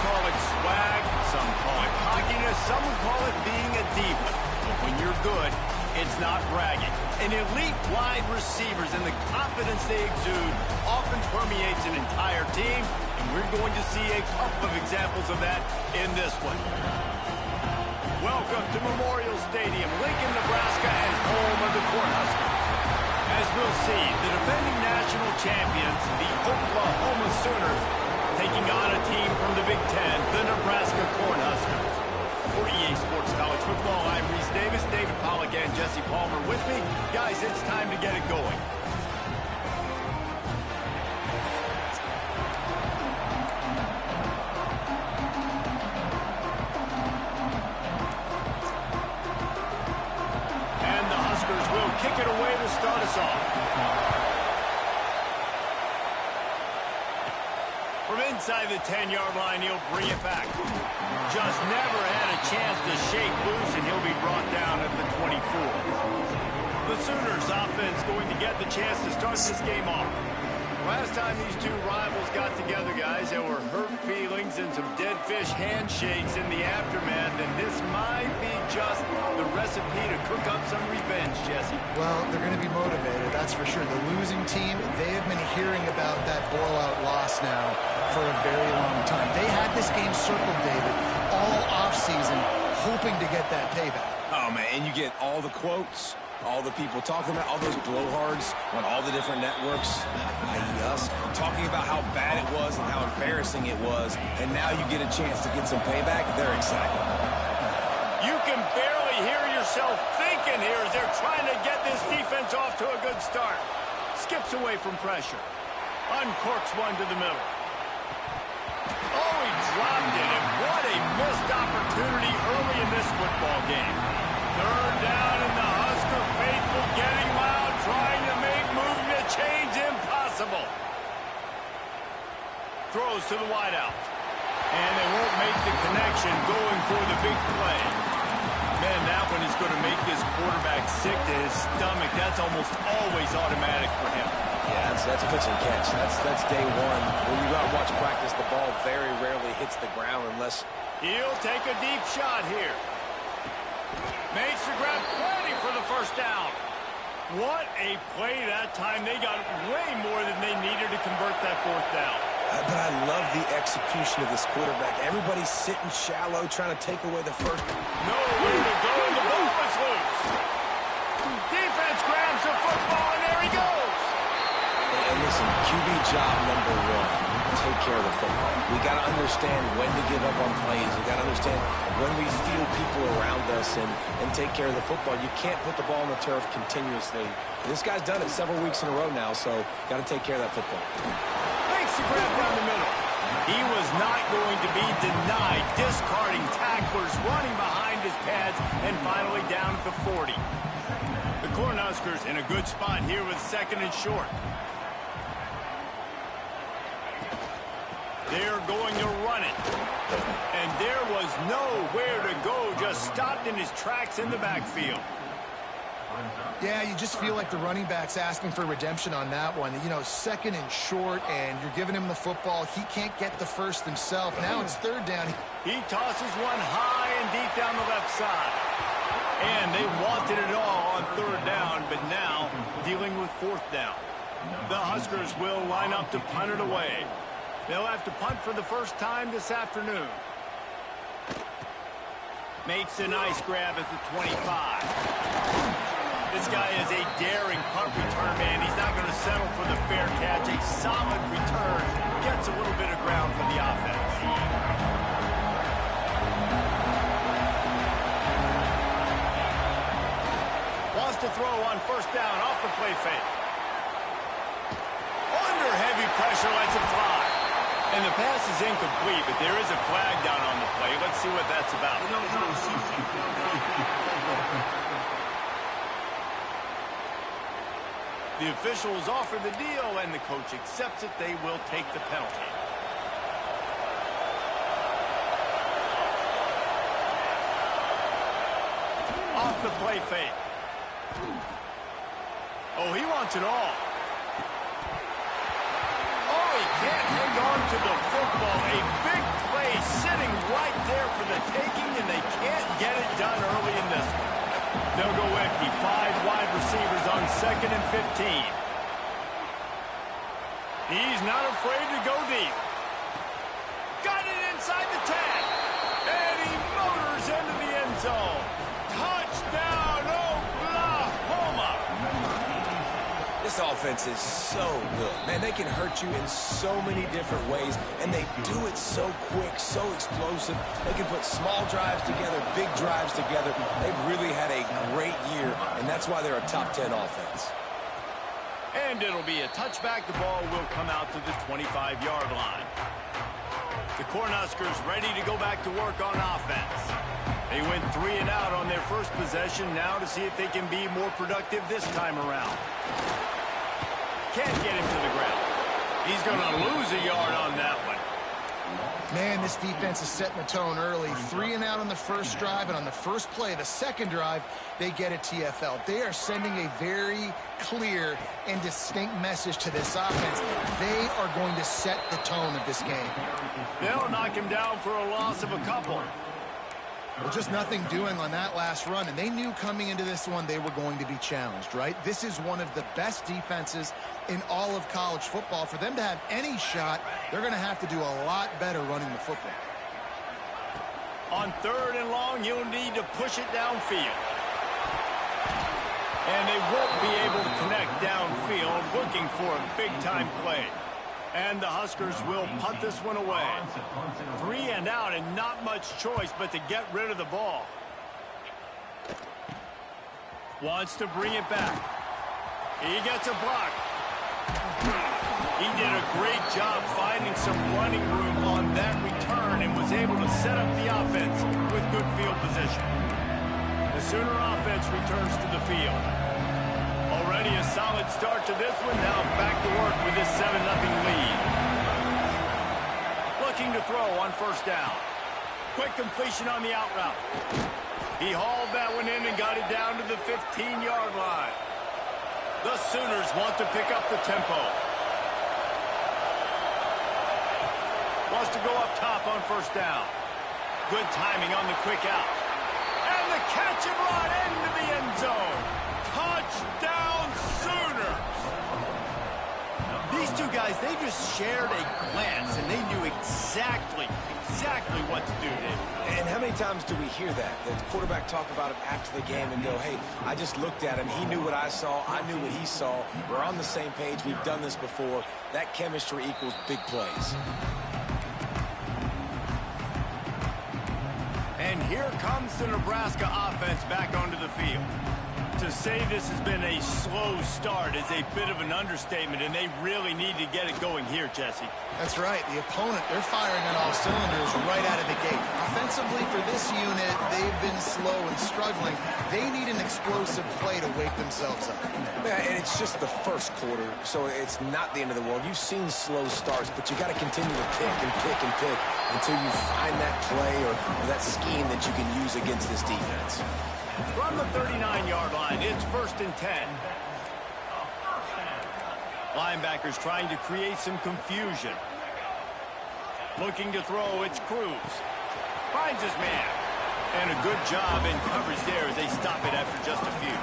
call it swag, some call it cockiness, some would call it being a diva. But when you're good, it's not bragging. And elite wide receivers and the confidence they exude often permeates an entire team, and we're going to see a couple of examples of that in this one. Welcome to Memorial Stadium, Lincoln, Nebraska, and home of the Cornhuskers. As we'll see, the defending national champions, the Oklahoma Sooners, taking on a team from the Big Ten, the Nebraska Cornhuskers. For EA Sports College Football, I'm Reese Davis, David Pollack, and Jesse Palmer with me. Guys, it's time to get it going. And the Huskers will kick it away to start us off. From inside the 10-yard line, he'll bring it back. Just never had a chance to shake loose, and he'll be brought down at the 24. The Sooners offense going to get the chance to start this game off. Last time these two rivals got together, guys, there were hurt feelings and some dead fish handshakes in the aftermath, and this might be just the recipe to cook up some revenge, Jesse. Well, they're going to be motivated, that's for sure. The losing team, they have been hearing about that blowout loss now for a very long time. They had this game circled, David, all offseason, hoping to get that payback. Oh, man, and you get all the quotes, all the people talking about, all those blowhards on all the different networks, i.e. us, talking about how bad it was and how embarrassing it was, and now you get a chance to get some payback. They're excited. You can barely hear yourself thinking here as they're trying to get this defense off to a good start. Skips away from pressure. Uncorks one to the middle. Oh, he dropped it, and what a missed opportunity early in this football game. Third down, and the Husker faithful getting loud, trying to make moving the chains impossible. Throws to the wideout. And they won't make the connection going for the big play. Man, that one is going to make this quarterback sick to his stomach. That's almost always automatic for him. Yeah, that's pitch and catch. That's day one. When you go out and watch practice, the ball very rarely hits the ground unless... He'll take a deep shot here. Makes the grab, ready for the first down. What a play that time. They got way more than they needed to convert that fourth down. But I love the execution of this quarterback. Everybody's sitting shallow, trying to take away the first. Nowhere to go, and the ball is loose. Defense grabs the football, and there he goes. And listen, QB job number one, take care of the football. We got to understand when to give up on plays. We got to understand when we feel people around us and take care of the football. You can't put the ball on the turf continuously. And this guy's done it several weeks in a row now, so got to take care of that football. Makes the grab down the middle. He was not going to be denied, discarding tacklers, running behind his pads, and finally down at the 40. The Cornhuskers in a good spot here with second and short. They're going to run it. And there was nowhere to go, just stopped in his tracks in the backfield. Yeah, you just feel like the running back's asking for redemption on that one. You know, second and short, and you're giving him the football. He can't get the first himself. Now it's third down. He tosses one high and deep down the left side. And they wanted it all on third down, but now dealing with fourth down. The Huskers will line up to punt it away. They'll have to punt for the first time this afternoon. Makes a nice grab at the 25. This guy is a daring punt return man. He's not going to settle for the fair catch. A solid return. Gets a little bit of ground for the offense. Wants to throw on first down off the play fake. Under heavy pressure, lets it fly. And the pass is incomplete, but there is a flag down on the play. Let's see what that's about. The officials offer the deal, and the coach accepts it. They will take the penalty. Off the play fake. Oh, he wants it all. Oh, he can't hang on to the football. A big play sitting right there for the taking, and they can't get it done early in this one. They'll go empty. 5 wide receivers on 2nd and 15. He's not afraid to go deep. Got it inside the 10. And he motors into the end zone. Touchdown, Oklahoma. This offense is so good. Man, they can hurt you in so many different ways, and they do it so quick, so explosive. They can put small drives together, big drives together. They've really had a great year, and that's why they're a top 10 offense. And it'll be a touchback. The ball will come out to the 25-yard line. The Cornhuskers ready to go back to work on offense. They went 3 and out on their first possession. Now to see if they can be more productive this time around. Can't get him to the ground. He's going to lose a yard on that one. Man, this defense is setting the tone early. 3 and out on the first drive, and on the first play, the second drive, they get a TFL. They are sending a very clear and distinct message to this offense. They are going to set the tone of this game. They'll knock him down for a loss of a couple. Well, just nothing doing on that last run, and they knew coming into this one they were going to be challenged, right? This is one of the best defenses in all of college football. For them to have any shot, they're going to have to do a lot better running the football. On 3rd and long, you'll need to push it downfield. And they won't be able to connect downfield, looking for a big-time play. And the Huskers will punt this one away. 3 and out, and not much choice but to get rid of the ball. Wants to bring it back. He gets a block. He did a great job finding some running room on that return and was able to set up the offense with good field position. The Sooner offense returns to the field. Already a solid start to this one. Now back to work with this 7-0 lead. Looking to throw on 1st down. Quick completion on the out route. He hauled that one in and got it down to the 15-yard line. The Sooners want to pick up the tempo. Wants to go up top on 1st down. Good timing on the quick out. And the catch and run into the end zone. Touchdown, Sooners! These two guys, they just shared a glance, and they knew exactly what to do, David. And how many times do we hear that? The quarterback talk about it after the game and go, hey, I just looked at him. He knew what I saw. I knew what he saw. We're on the same page. We've done this before. That chemistry equals big plays. And here comes the Nebraska offense back onto the field. To say this has been a slow start is a bit of an understatement, and they really need to get it going here, Jesse. That's right. The opponent, they're firing on all cylinders right out of the gate. Offensively, for this unit, they've been slow and struggling. They need an explosive play to wake themselves up. Yeah, and it's just the first quarter, so it's not the end of the world. You've seen slow starts, but you got to continue to pick and pick and pick until you find that play or that scheme that you can use against this defense. From the 39-yard line, it's 1st and 10. Linebackers trying to create some confusion. Looking to throw, it's Cruz. Finds his man. And a good job in coverage there as they stop it after just a few.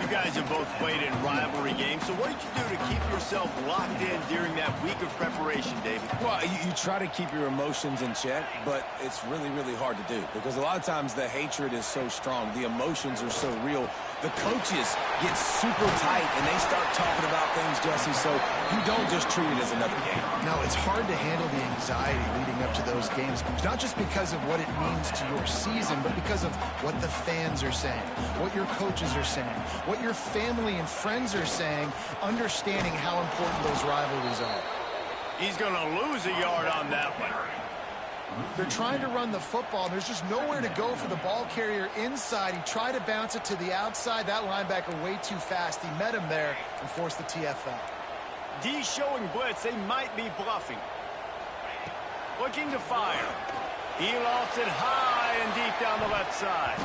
You guys have both played in rivalry games, so what did you do to keep yourself locked in during that week of preparation, David? Well, you try to keep your emotions in check, but it's really, really hard to do because a lot of times the hatred is so strong. The emotions are so real. The coaches get super tight, and they start talking about things, Jesse, so you don't just treat it as another game. No, it's hard to handle the anxiety leading up to those games, not just because of what it means to your season, but because of what the fans are saying, what your coaches are saying, what your family and friends are saying, understanding how important those rivalries are. He's going to lose a yard on that one. They're trying to run the football. There's just nowhere to go for the ball carrier inside. He tried to bounce it to the outside. That linebacker way too fast. He met him there and forced the TFL. D showing blitz. They might be bluffing. Looking to fire. He lofts it high and deep down the left side.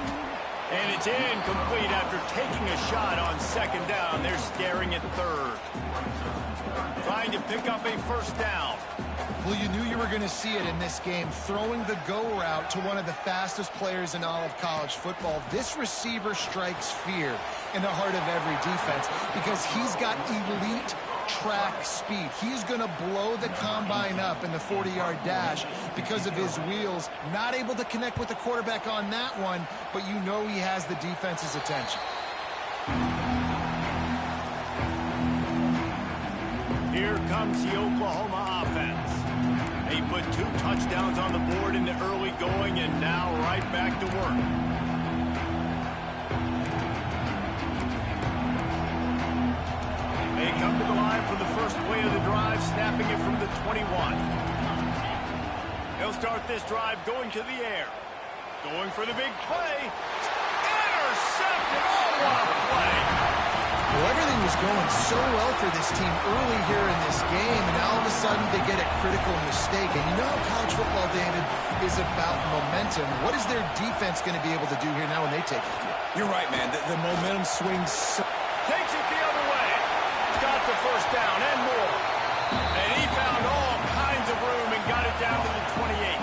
And it's incomplete after taking a shot on second down. They're staring at third. Trying to pick up a first down. Well, you knew you were going to see it in this game. Throwing the go route to one of the fastest players in all of college football. This receiver strikes fear in the heart of every defense because he's got elite track speed. He's going to blow the combine up in the 40-yard dash because of his wheels. Not able to connect with the quarterback on that one, but you know he has the defense's attention. Here comes the Oklahoma offense. They put 2 touchdowns on the board in the early going and now right back to work. They come to the line for the first play of the drive, snapping it from the 21. They'll start this drive going to the air. Going for the big play. Intercepted! Oh, what a play! Well, everything was going so well for this team early here in this game, and all of a sudden they get a critical mistake. And you know how college football, David, is about momentum. What is their defense going to be able to do here now when they take the field? You're right, man. The momentum swings so... Takes it the other way. Got the first down and more. And he found all kinds of room and got it down to the 28.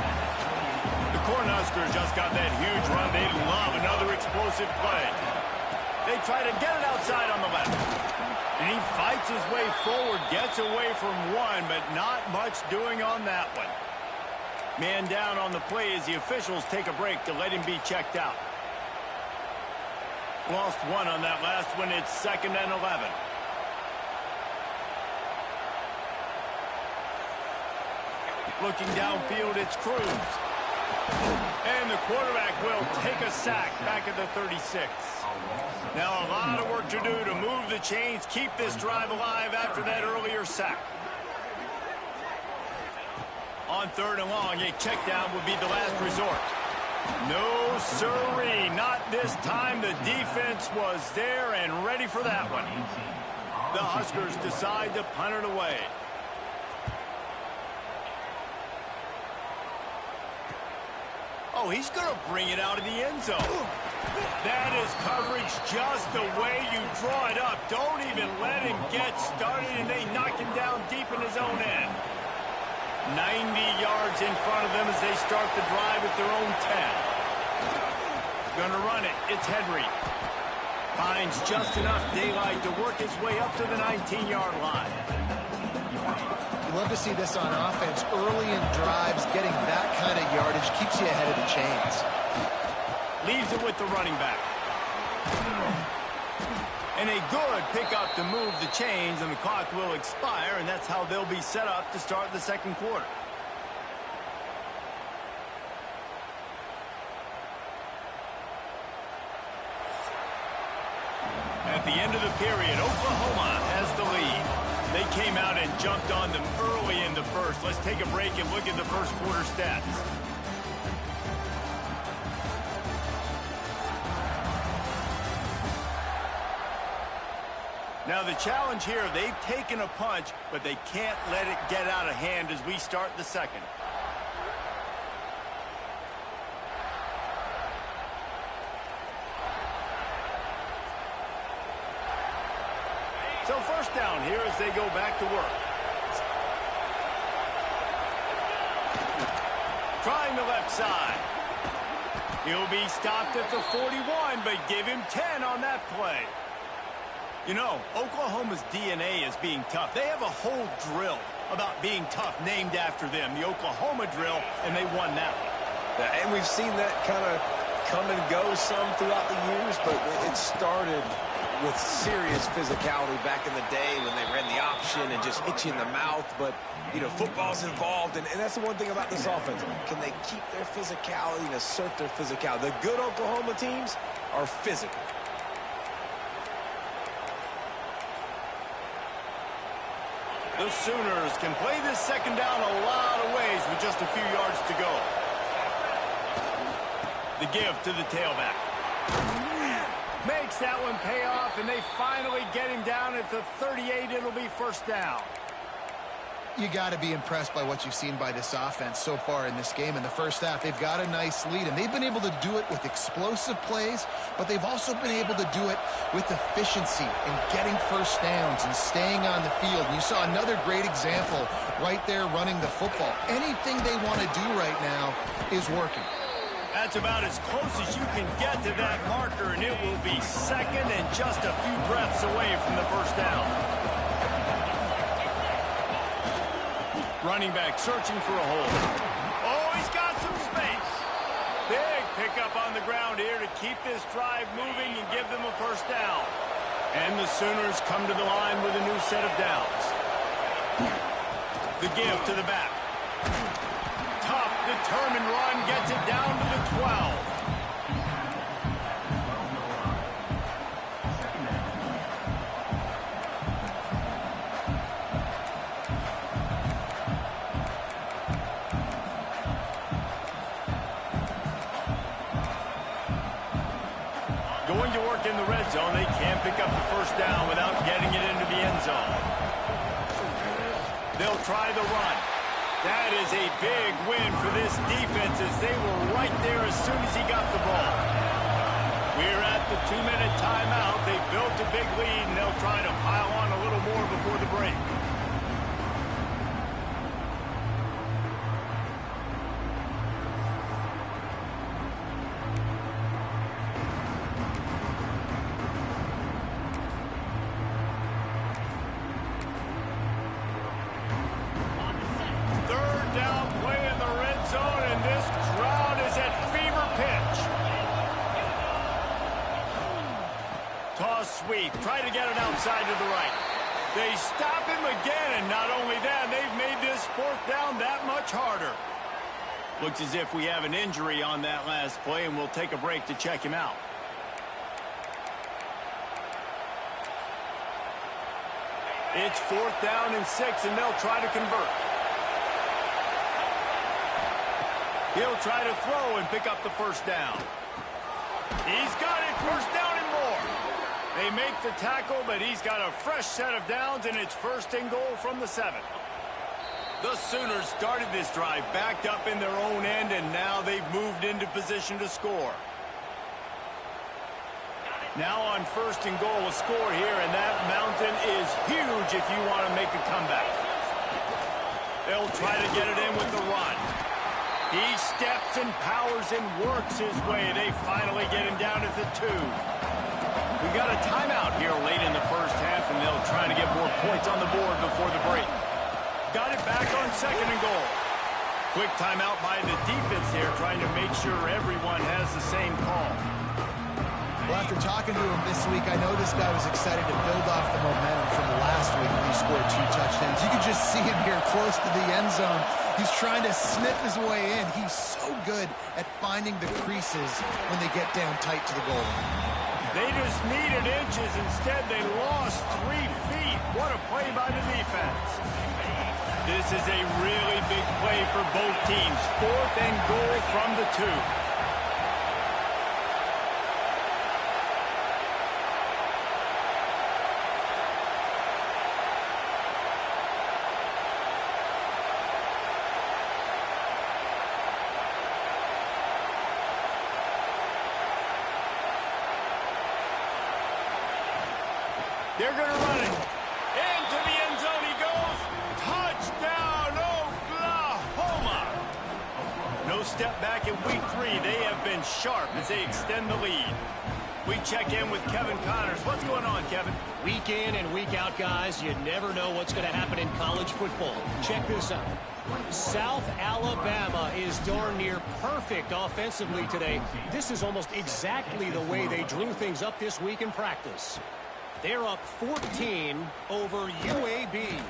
The Cornhuskers just got that huge run. They love another explosive play. They try to get it outside on the left. And he fights his way forward, gets away from one, but not much doing on that one. Man down on the play as the officials take a break to let him be checked out. Lost one on that last one. It's 2nd and 11. Looking downfield, it's Cruz. And the quarterback will take a sack back at the 36. Now a lot of work to do to move the chains, keep this drive alive after that earlier sack. On 3rd and long, a check down would be the last resort. No sirree, not this time. The defense was there and ready for that one. The Huskers decide to punt it away. Oh, he's going to bring it out of the end zone. That is coverage just the way you draw it up. Don't even let him get started, and they knock him down deep in his own end. 90 yards in front of them as they start the drive at their own 10. Going to run it. It's Henry. Finds just enough daylight to work his way up to the 19-yard line. You love to see this on offense. Early in drives, getting that kind of yardage keeps you ahead of the chains. Leaves it with the running back. And a good pickup to move the chains, and the clock will expire, and that's how they'll be set up to start the 2nd quarter. At the end of the period, Oklahoma has the lead. They came out and jumped on them early in the first. Let's take a break and look at the first quarter stats. Now the challenge here, they've taken a punch, but they can't let it get out of hand as we start the 2nd. So first down here as they go back to work. Trying the left side. He'll be stopped at the 41, but give him 10 on that play. You know, Oklahoma's DNA is being tough. They have a whole drill about being tough named after them, the Oklahoma drill, and they won that one. Yeah, and we've seen that kind of come and go some throughout the years, but it started with serious physicality back in the day when they ran the option and just hit you in the mouth. But, you know, football's involved, and that's the one thing about this offense. Can they keep their physicality and assert their physicality? The good Oklahoma teams are physical. The Sooners can play this 2nd down a lot of ways with just a few yards to go. The give to the tailback. Makes that one pay off, and they finally get him down at the 38. It'll be first down. You got to be impressed by what you've seen by this offense so far in this game. In the first half, they've got a nice lead, and they've been able to do it with explosive plays, but they've also been able to do it with efficiency and getting first downs and staying on the field. And you saw another great example right there running the football. Anything they want to do right now is working. That's about as close as you can get to that marker, and it will be second and just a few breaths away from the first down. Running back searching for a hole. Oh, he's got some space. Big pickup on the ground here to keep this drive moving and give them a first down. And the Sooners come to the line with a new set of downs. The give to the back. Tough, determined run gets it down to the 12. Going to work in the red zone. They can't pick up the first down without getting it into the end zone. They'll try the run. That is a big win for this defense as they were right there as soon as he got the ball. We're at the 2-minute timeout. They built a big lead, and they'll try to pile on a little more before the break. Sweep. Try to get it outside to the right. They stop him again, and not only that, they've made this fourth down that much harder. Looks as if we have an injury on that last play, and we'll take a break to check him out. It's 4th down and 6, and they'll try to convert. He'll try to throw and pick up the first down. He's got it. First down and more. They make the tackle, but he's got a fresh set of downs, and it's 1st and goal from the 7. The Sooners started this drive backed up in their own end, and now they've moved into position to score. Now on 1st and goal, a score here, and that mountain is huge if you want to make a comeback. They'll try to get it in with the run. He steps and powers and works his way. They finally get him down at the 2. We got a timeout here late in the first half, and they'll try to get more points on the board before the break. Got it back on 2nd and goal. Quick timeout by the defense here, trying to make sure everyone has the same call. Well, after talking to him this week, I know this guy was excited to build off the momentum from last week when he scored 2 touchdowns. You can just see him here close to the end zone. He's trying to snip his way in. He's so good at finding the creases when they get down tight to the goal line. They just needed inches. Instead, they lost 3 feet. What a play by the defense. This is a really big play for both teams. 4th and goal from the 2. They're going to run it. Into the end zone he goes. Touchdown, Oklahoma. No step back in week 3. They have been sharp as they extend the lead. We check in with Kevin Connors. What's going on, Kevin? Week in and week out, guys. You never know what's going to happen in college football. Check this out. South Alabama is darn near perfect offensively today. This is almost exactly the way they drew things up this week in practice. They're up 14 over UAB.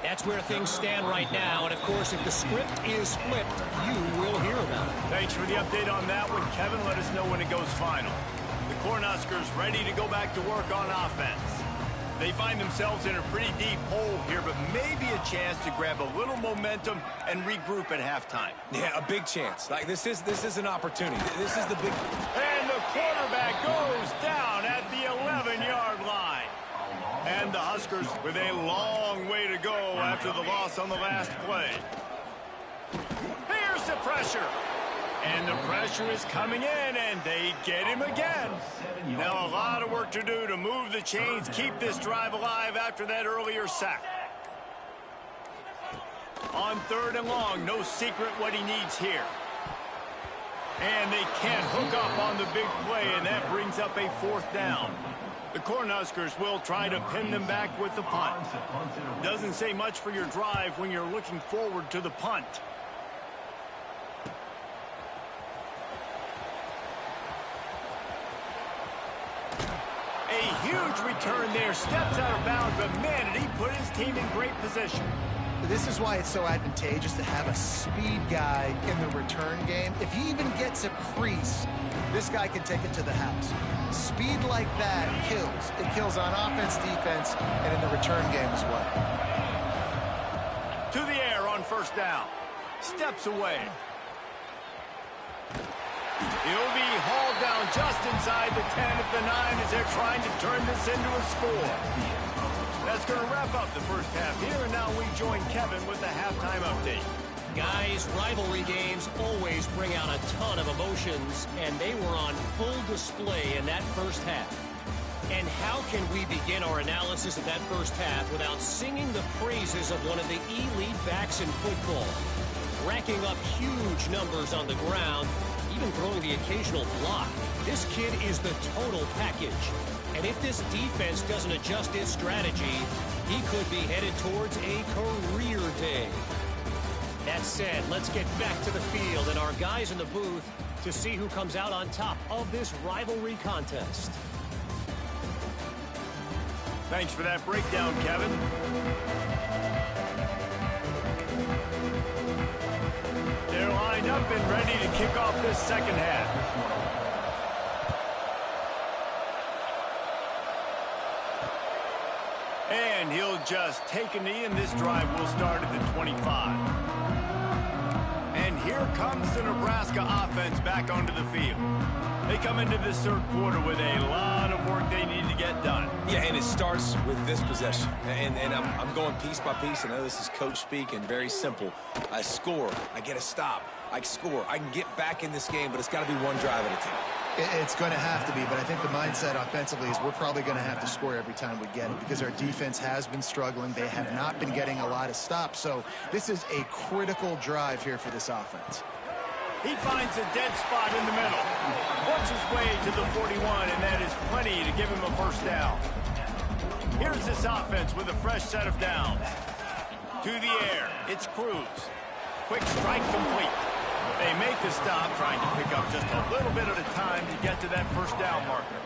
That's where things stand right now. And, of course, if the script is flipped, you will hear about it. Thanks for the update on that one, Kevin. Let us know when it goes final. The Cornhuskers ready to go back to work on offense. They find themselves in a pretty deep hole here, but maybe a chance to grab a little momentum and regroup at halftime. Yeah, a big chance. Like, this is an opportunity. This is the big... And the quarterback goes down at the 11-yard line. And the Huskers with a long way to go after after the loss on the last play. Here's the pressure. And the pressure is coming in, and they get him again. Now a lot of work to do to move the chains, keep this drive alive after that earlier sack. On 3rd and long, no secret what he needs here. And they can't hook up on the big play, and that brings up a 4th down. The Cornhuskers will try to pin them back with the punt. Doesn't say much for your drive when you're looking forward to the punt. A huge return there, steps out of bounds, but man, did he put his team in great position. This is why it's so advantageous to have a speed guy in the return game. If he even gets a crease, this guy can take it to the house. Speed like that kills. It kills on offense, defense, and in the return game as well. To the air on 1st down. Steps away. He'll be hauled down just inside the 10 at the 9 as they're trying to turn this into a score. That's going to wrap up the first half here, and now we join Kevin with the halftime update. Guys, rivalry games always bring out a ton of emotions, and they were on full display in that first half. And how can we begin our analysis of that first half without singing the praises of one of the elite backs in football? Racking up huge numbers on the ground, even throwing the occasional block. This kid is the total package. And if this defense doesn't adjust its strategy, he could be headed towards a career day. That said, let's get back to the field and our guys in the booth to see who comes out on top of this rivalry contest. Thanks for that breakdown, Kevin. They're lined up and ready to kick off this second half. And he'll just take a knee, and this drive will start at the 25. And here comes the Nebraska offense back onto the field. They come into this 3rd quarter with a lot of work they need to get done. Yeah, and it starts with this possession. And I'm going piece by piece. I know this is coach speak and very simple. I score. I get a stop. I score. I can get back in this game, but it's got to be one drive at a time. It's going to have to be, but I think the mindset offensively is we're probably going to have to score every time we get it because our defense has been struggling. They have not been getting a lot of stops, so this is a critical drive here for this offense. He finds a dead spot in the middle. Works his way to the 41, and that is plenty to give him a 1st down. Here's this offense with a fresh set of downs. To the air, it's Cruz. Quick strike complete. They make the stop, trying to pick up just a little bit at a time to get to that 1st down marker.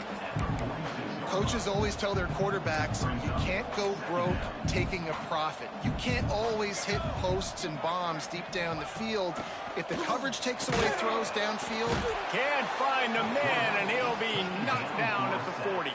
Coaches always tell their quarterbacks, you can't go broke taking a profit. You can't always hit posts and bombs deep down the field. If the coverage takes away throws downfield. Can't find a man, and he'll be knocked down at the 40.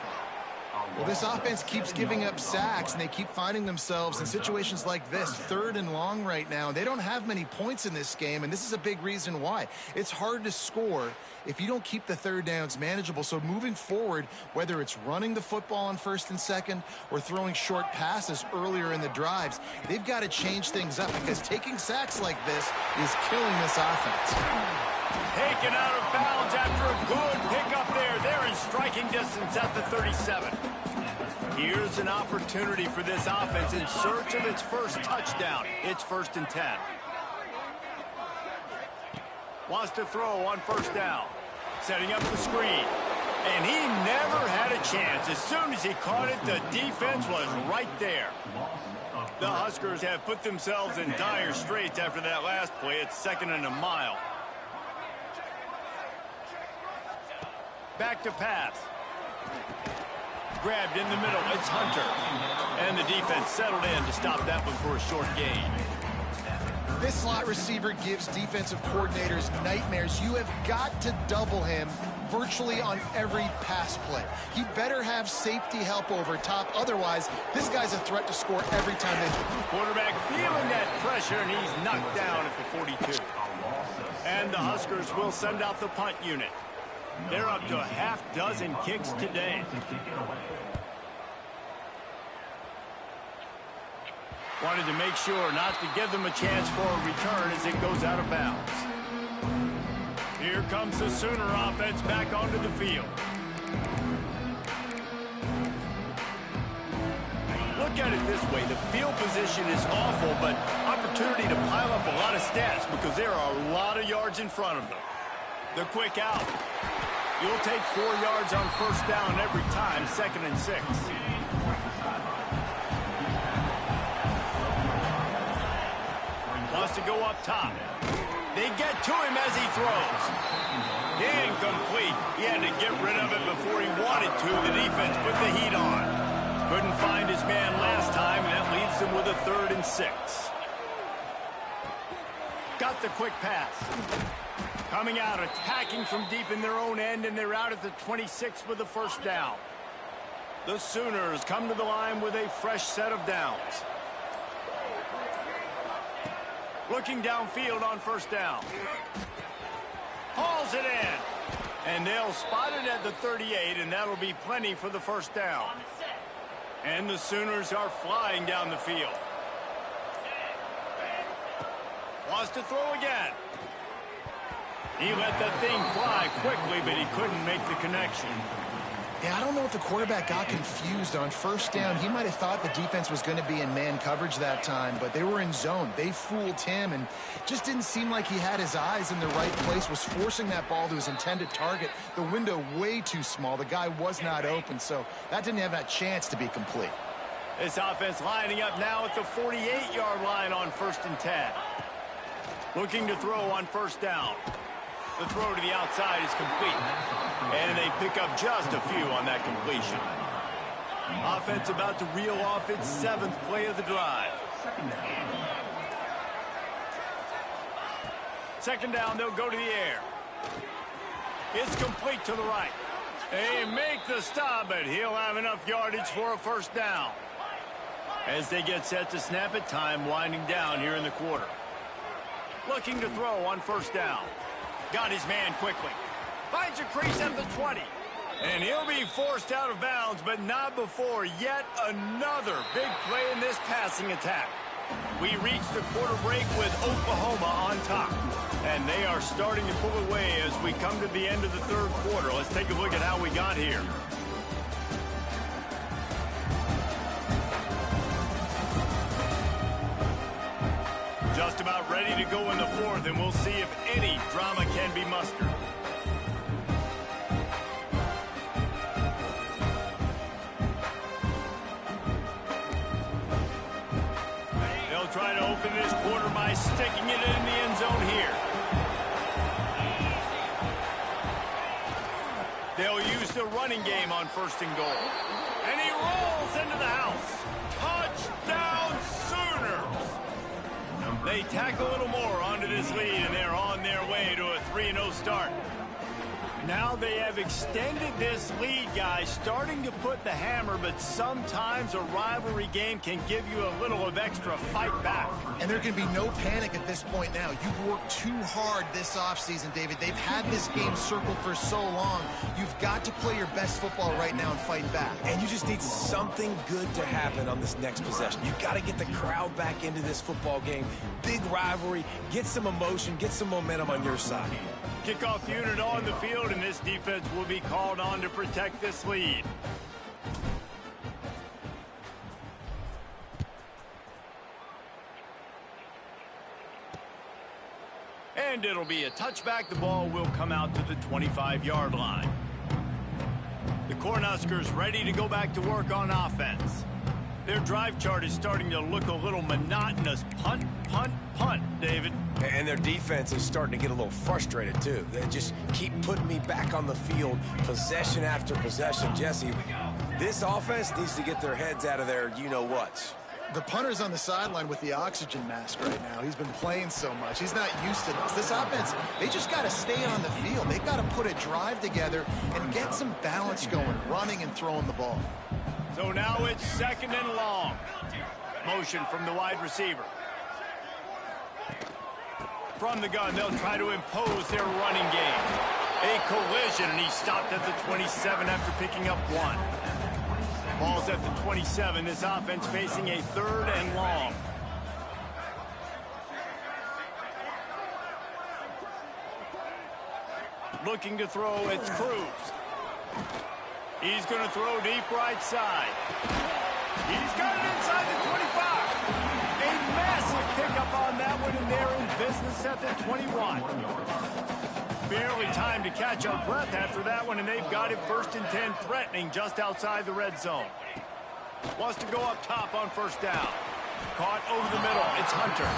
Well, this offense keeps giving up sacks, and they keep finding themselves in situations like this, 3rd and long right now. They don't have many points in this game, and this is a big reason why. It's hard to score if you don't keep the 3rd downs manageable. So moving forward, whether it's running the football on 1st and 2nd or throwing short passes earlier in the drives, they've got to change things up because taking sacks like this is killing this offense. Taken out of bounds after a good pickup there. They're in striking distance at the 37. Here's an opportunity for this offense in search of its first touchdown. It's 1st and 10. Wants to throw on 1st down. Setting up the screen. And he never had a chance. As soon as he caught it, the defense was right there. The Huskers have put themselves in dire straits after that last play. It's 2nd and a mile. Back to pass. Grabbed in the middle. It's Hunter. And the defense settled in to stop that one for a short gain. This slot receiver gives defensive coordinators nightmares. You have got to double him virtually on every pass play. He better have safety help over top. Otherwise, this guy's a threat to score every time they do. Quarterback feeling that pressure, and he's knocked down at the 42. And the Huskers will send out the punt unit. They're up to a half-dozen kicks today. Wanted to make sure not to give them a chance for a return as it goes out of bounds. Here comes the Sooner offense back onto the field. Look at it this way. The field position is awful, but opportunity to pile up a lot of stats because there are a lot of yards in front of them. The quick out. You'll take 4 yards on first down every time, 2nd and 6. Wants to go up top. They get to him as he throws. Incomplete. He had to get rid of it before he wanted to. The defense put the heat on. Couldn't find his man last time, and that leaves them with a 3rd and 6. Got the quick pass. Coming out, attacking from deep in their own end, and they're out at the 26 with the first down. The Sooners come to the line with a fresh set of downs. Looking downfield on first down. Hauls it in. And they'll spot it at the 38, and that'll be plenty for the first down. And the Sooners are flying down the field. Wants to throw again. He let that thing fly quickly, but he couldn't make the connection. Yeah, I don't know if the quarterback got confused on first down. He might have thought the defense was going to be in man coverage that time, but they were in zone. They fooled him, and just didn't seem like he had his eyes in the right place, was forcing that ball to his intended target. The window way too small. The guy was not open, so that didn't have that chance to be complete. This offense lining up now at the 48-yard line on 1st and 10. Looking to throw on first down. The throw to the outside is complete. And they pick up just a few on that completion. Offense about to reel off its 7th play of the drive. 2nd down, they'll go to the air. It's complete to the right. They make the stop, but he'll have enough yardage for a first down. As they get set to snap it, time winding down here in the quarter. Looking to throw on first down. Got his man quickly. Finds a crease at the 20. And he'll be forced out of bounds, but not before yet another big play in this passing attack. We reach the quarter break with Oklahoma on top. And they are starting to pull away as we come to the end of the 3rd quarter. Let's take a look at how we got here. Just about ready to go in the 4th, and we'll see if any drama can be mustered. They'll try to open this quarter by sticking it in the end zone here. They'll use the running game on 1st and goal. And he rolls into the house. Touchdown, Sooners! They tack a little more onto this lead, and they're on their way to a 3-0 start. Now they have extended this lead, guys, starting to put the hammer, but sometimes a rivalry game can give you a little of extra fight back. And there can be no panic at this point now. You've worked too hard this offseason, David. They've had this game circled for so long. You've got to play your best football right now and fight back. And you just need something good to happen on this next possession. You've got to get the crowd back into this football game. Big rivalry. Get some emotion. Get some momentum on your side. Kickoff unit on the field, and this defense will be called on to protect this lead. And it'll be a touchback. The ball will come out to the 25-yard line. The Cornhuskers ready to go back to work on offense. Their drive chart is starting to look a little monotonous. Punt, punt, punt, David. And their defense is starting to get a little frustrated, too. They just keep putting me back on the field, possession after possession. Jesse, this offense needs to get their heads out of their you-know-whats. The punter's on the sideline with the oxygen mask right now. He's been playing so much. He's not used to this. This offense, they just got to stay on the field. They've got to put a drive together and get some balance going, running and throwing the ball. So now it's 2nd and long. Motion from the wide receiver. From the gun, they'll try to impose their running game. A collision, and he stopped at the 27 after picking up 1. Ball's at the 27. This offense facing a 3rd and long. Looking to throw, it's Cruz. He's going to throw deep right side. He's got it inside the 25. A massive pickup on that one, and they're in business at the 21. Barely time to catch our breath after that one, and they've got it 1st and 10, threatening just outside the red zone. Wants to go up top on 1st down. Caught over the middle. It's Hunter.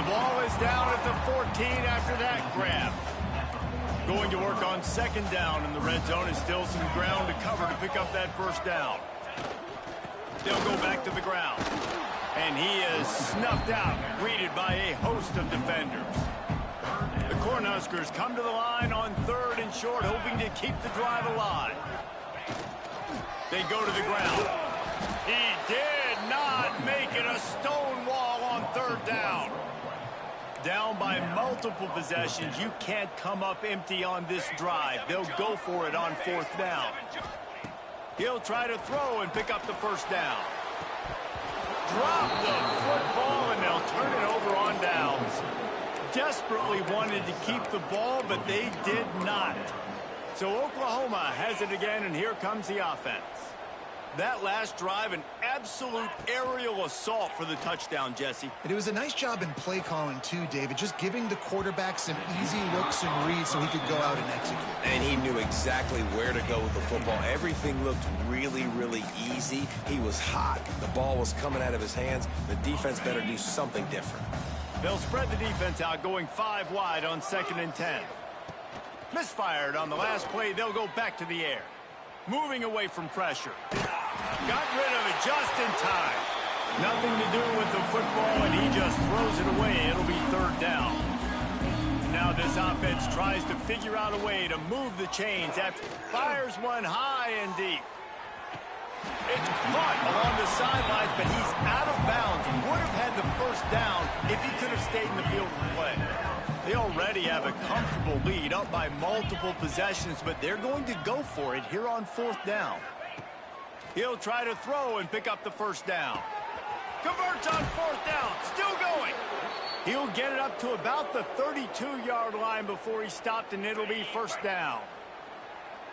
The ball is down at the 14 after that grab. Going to work on 2nd down in the red zone, and still some ground to cover to pick up that 1st down. They'll go back to the ground. And he is snuffed out, greeted by a host of defenders. The Cornhuskers come to the line on 3rd and short, hoping to keep the drive alive. They go to the ground. He did not make it. A stone wall on 3rd down. Down by multiple possessions. You can't come up empty on this drive. They'll go for it on 4th down. He'll try to throw and pick up the 1st down. Drop the football, and they'll turn it over on downs. Desperately wanted to keep the ball, but they did not. So Oklahoma has it again, and here comes the offense. That last drive, an absolute aerial assault for the touchdown, Jesse. And it was a nice job in play calling, too, David, just giving the quarterback some easy looks and reads so he could go out and execute. And he knew exactly where to go with the football. Everything looked really, really easy. He was hot. The ball was coming out of his hands. The defense better do something different. They'll spread the defense out, going 5 wide on 2nd and 10. Misfired on the last play. They'll go back to the air. Moving away from pressure. Got rid of it just in time. Nothing to do with the football, and he just throws it away. It'll be 3rd down. Now this offense tries to figure out a way to move the chains after fires one high and deep. It's caught along the sidelines, but he's out of bounds. Would have had the 1st down if he could have stayed in the field of play. They already have a comfortable lead, up by multiple possessions, but they're going to go for it here on 4th down. He'll try to throw and pick up the 1st down. Converts on 4th down, still going. He'll get it up to about the 32-yard line before he stopped, and it'll be 1st down.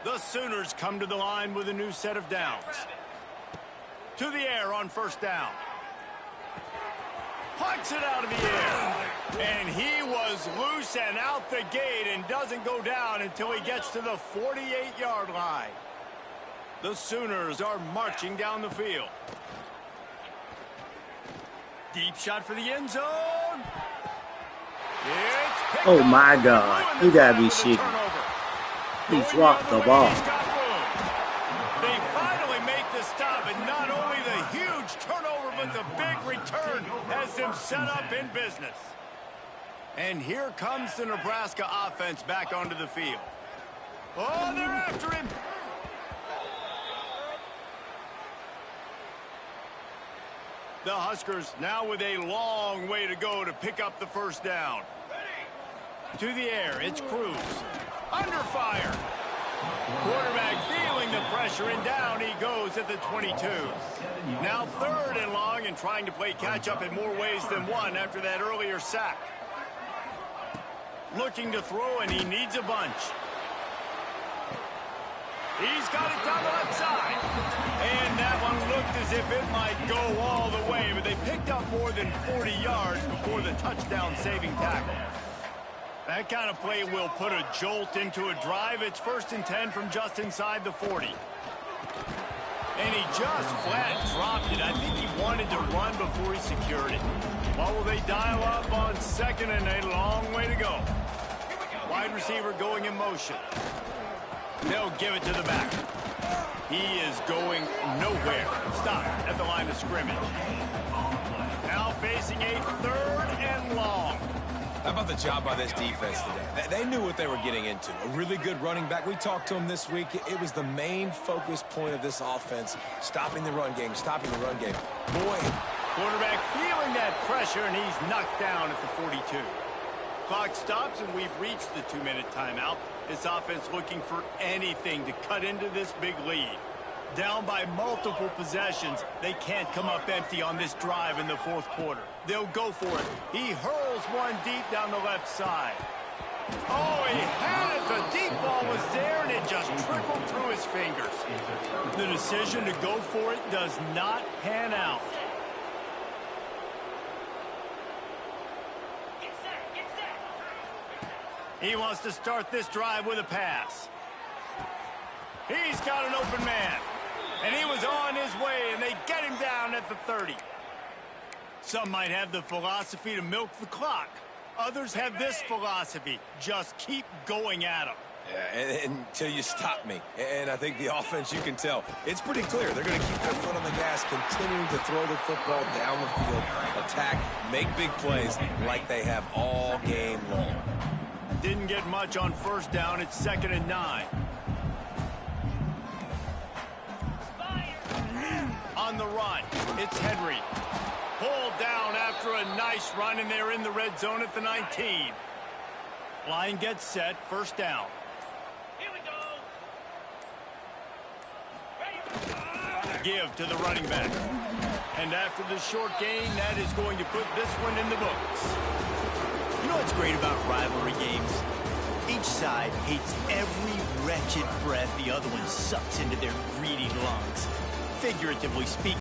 The Sooners come to the line with a new set of downs. To the air on 1st down. Pucks it out of the air. And he was loose and out the gate and doesn't go down until he gets to the 48-yard line. The Sooners are marching down the field. Deep shot for the end zone. It's picked Oh up. my God. You gotta be shitting. He dropped the ball. They finally make the stop, and not only the huge turnover, but the big return has them set up in business. And here comes the Nebraska offense back onto the field. Oh, they're after him. The Huskers now with a long way to go to pick up the 1st down. To the air, it's Cruz. Under fire. Quarterback feeling the pressure, and down he goes at the 22. Now 3rd and long, and trying to play catch-up in more ways than one after that earlier sack. Looking to throw, and he needs a bunch. He's got it down the left side. And that one looked as if it might go all the way, but they picked up more than 40 yards before the touchdown-saving tackle. That kind of play will put a jolt into a drive. It's 1st and 10 from just inside the 40. And he just flat dropped it. I think he wanted to run before he secured it. Well, will they dial up on 2nd and a long way to go? Wide receiver going in motion. They'll give it to the back. He is going nowhere. Stop at the line of scrimmage. Now facing a 3rd and long. How about the job by this defense today? They knew what they were getting into. A really good running back. We talked to him this week. It was the main focus point of this offense. Stopping the run game, stopping the run game. Boy. Quarterback feeling that pressure, and he's knocked down at the 42. Clock stops, and we've reached the 2-minute timeout. This offense looking for anything to cut into this big lead. Down by multiple possessions, they can't come up empty on this drive in the 4th quarter. They'll go for it. He hurls one deep down the left side. Oh, he had it. The deep ball was there, and it just trickled through his fingers. The decision to go for it does not pan out. He wants to start this drive with a pass. He's got an open man. And he was on his way, and they get him down at the 30. Some might have the philosophy to milk the clock. Others have this philosophy. Just keep going at him. Yeah, until you stop me. And I think the offense, you can tell, it's pretty clear. They're going to keep their foot on the gas, continuing to throw the football down the field, attack, make big plays like they have all game long. Didn't get much on first down. It's 2nd and 9. On the run, it's Henry. Pulled down after a nice run, and they're in the red zone at the 19. Line gets set, 1st down. Here we go. Give to the running back. And after the short gain, that is going to put this one in the books. You know what's great about rivalry games? Each side hates every wretched breath the other one sucks into their greedy lungs. Figuratively speaking.